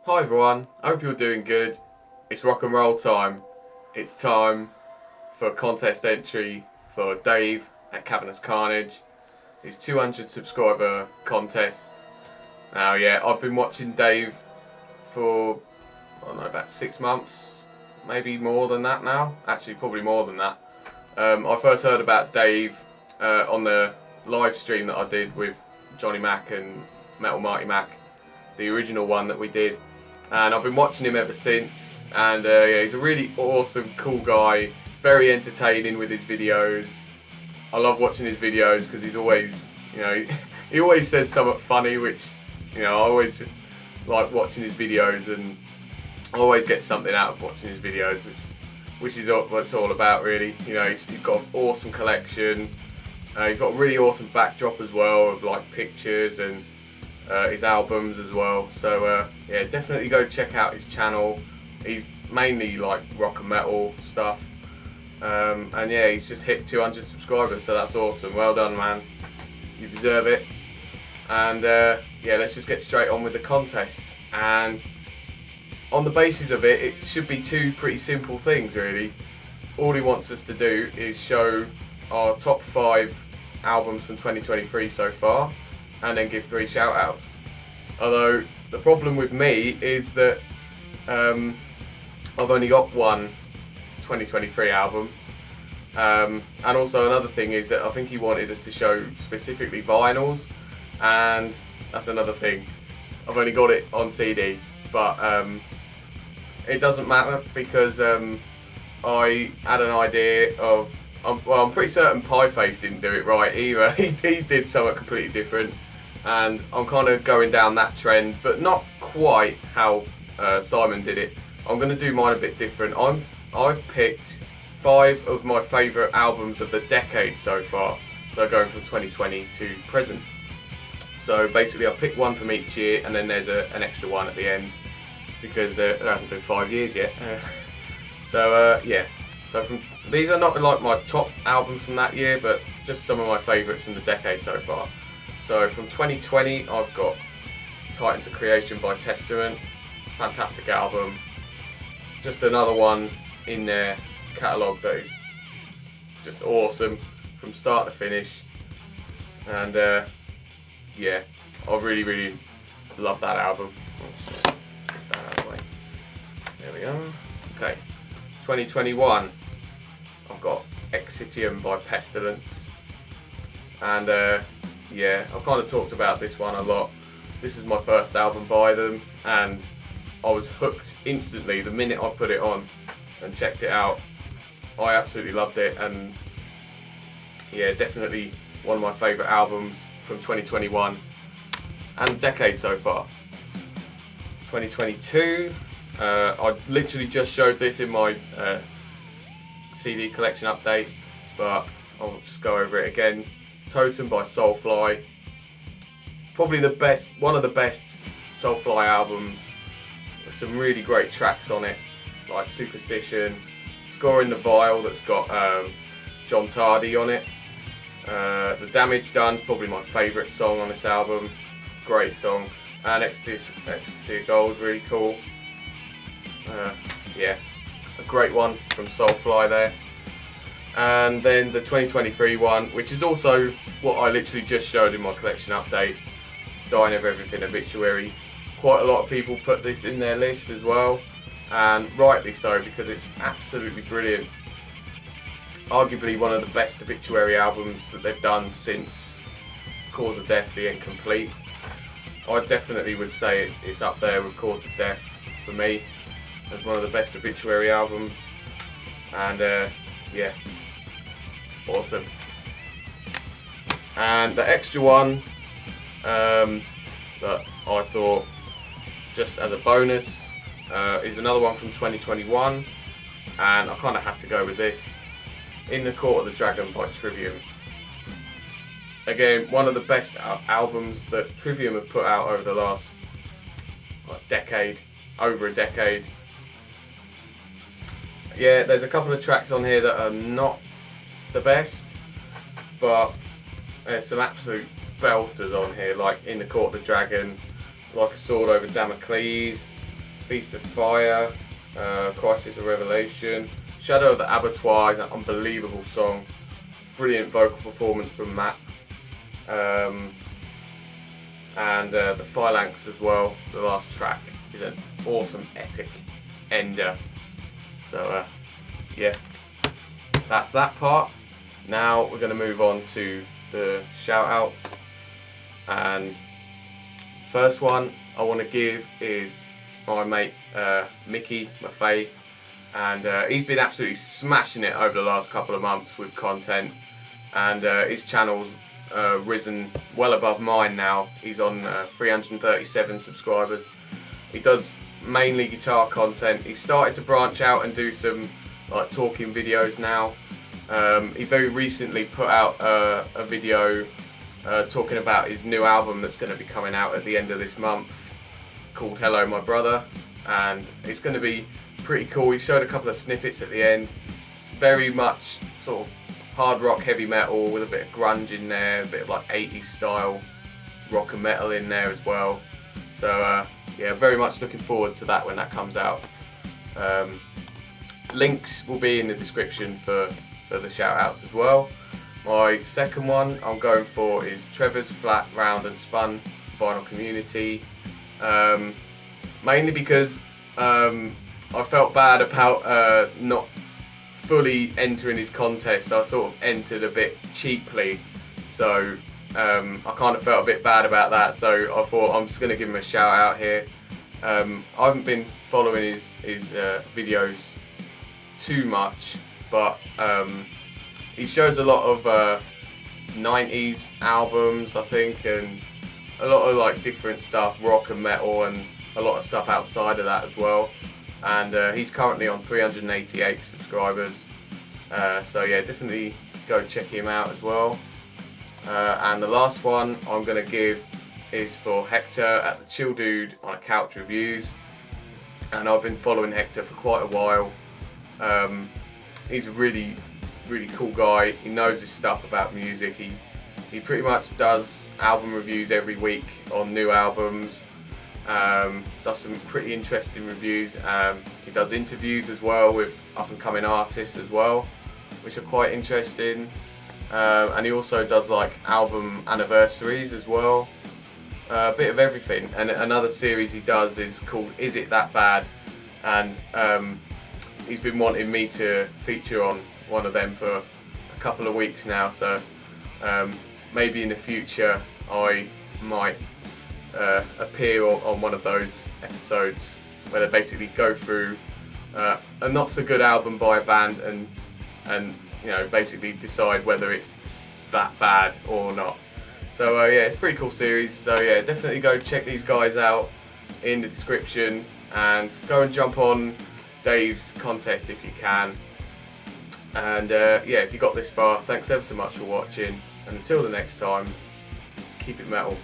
Hi everyone, I hope you're doing good. It's rock and roll time. It's time for a contest entry for Dave at Cavernous Carnage. His 200 subscriber contest. Now I've been watching Dave for, I don't know, about 6 months, maybe more than that now. Actually probably more than that. I first heard about Dave on the live stream that I did with Johnny Mac and Metal Marty Mac, the original one that we did. And I've been watching him ever since, and he's a really awesome, cool guy, very entertaining with his videos. I love watching his videos because he's always, he always says something funny, which, I always just like watching his videos, and I always get something out of watching his videos, which is what it's all about, really. He's got an awesome collection. He's got a really awesome backdrop as well of like pictures and his albums as well. So definitely go check out his channel. He's mainly like rock and metal stuff, and he's just hit 200 subscribers, so that's awesome. Well done, man, you deserve it. And let's just get straight on with the contest. And on the basis of it, it should be two pretty simple things, really. All he wants us to do is show our top 5 albums from 2023 so far, and then give 3 shout outs. Although the problem with me is that I've only got one 2023 album, and also another thing is that I think he wanted us to show specifically vinyls, and that's another thing. I've only got it on CD, but it doesn't matter because I had an idea of, I'm pretty certain Pieface didn't do it right either. He did something completely different, and I'm kind of going down that trend, but not quite how Simon did it. I'm going to do mine a bit different. I've picked 5 of my favourite albums of the decade so far, so going from 2020 to present. So basically I picked one from each year, and then there's an extra one at the end, because it hasn't been 5 years yet. So these are not like my top albums from that year, but just some of my favourites from the decade so far. So from 2020, I've got Titans of Creation by Testament, fantastic album. Just another one in their catalogue that is just awesome from start to finish. And I really love that album. Let's just get that out of the way. There we go. Okay, 2021, I've got Exitium by Pestilence. And I've kind of talked about this one a lot. This is my first album by them, and I was hooked instantly the minute I put it on and checked it out. I absolutely loved it, and definitely one of my favourite albums from 2021 and decade so far. 2022, I literally just showed this in my CD collection update, but I'll just go over it again. Totem by Soulfly, probably one of the best Soulfly albums. There's some really great tracks on it, like Superstition, Scoring the Vial, that's got John Tardy on it. The Damage Done's probably my favourite song on this album, great song. And Ecstasy of Gold's really cool. A great one from Soulfly there. And then the 2023 one, which is also what I literally just showed in my collection update, Dying of Everything Obituary. Quite a lot of people put this in their list as well, and rightly so, because it's absolutely brilliant. Arguably one of the best obituary albums that they've done since Cause of Death, The Incomplete. I definitely would say it's up there with Cause of Death for me as one of the best obituary albums. And awesome. And the extra one that I thought just as a bonus is another one from 2021, and I kind of had to go with this, In the Court of the Dragon by Trivium. Again, one of the best albums that Trivium have put out over the last decade, over a decade. There's a couple of tracks on here that are not the best, but there's some absolute belters on here, like In the Court of the Dragon, Like a Sword Over Damocles, Feast of Fire, Crisis of Revelation, Shadow of the Abattoir is an unbelievable song, brilliant vocal performance from Matt, and the Phalanx as well, the last track is an awesome epic ender. So yeah, that's that part. Now we're going to move on to the shout outs, and first one I want to give is my mate Mickey Maffei, and he's been absolutely smashing it over the last couple of months with content, and his channel's risen well above mine now. He's on 337 subscribers. He does mainly guitar content. He started to branch out and do some like talking videos now. He very recently put out a video talking about his new album that's going to be coming out at the end of this month called Hello My Brother, and it's going to be pretty cool. He showed a couple of snippets at the end. It's very much sort of hard rock, heavy metal with a bit of grunge in there, a bit of like 80s style rock and metal in there as well. So yeah, very much looking forward to that when that comes out. Links will be in the description for the shout outs as well. My second one I'm going for is Trevor's Flat, Round and Spun Vinyl Community, mainly because I felt bad about not fully entering his contest. I sort of entered a bit cheaply, so I kind of felt a bit bad about that, so I thought I'm just going to give him a shout out here. I haven't been following his videos too much, but he shows a lot of 90s albums, I think, and a lot of like different stuff, rock and metal, and a lot of stuff outside of that as well. And he's currently on 388 subscribers, so yeah, definitely go check him out as well. And the last one I'm going to give is for Hector at the Chill Dude on a Couch Reviews, and I've been following Hector for quite a while. He's a really cool guy. He knows his stuff about music. He pretty much does album reviews every week on new albums. Does some pretty interesting reviews. He does interviews as well with up and coming artists as well, which are quite interesting. And he also does like album anniversaries as well. A bit of everything. And another series he does is called Is It That Bad? And he's been wanting me to feature on one of them for a couple of weeks now, so maybe in the future I might appear on one of those episodes where they basically go through a not so good album by a band and you know, basically decide whether it's that bad or not. So yeah, it's a pretty cool series. So yeah, definitely go check these guys out in the description, and go and jump on Dave's contest if you can. And yeah, if you got this far, thanks ever so much for watching, and until the next time, keep it metal.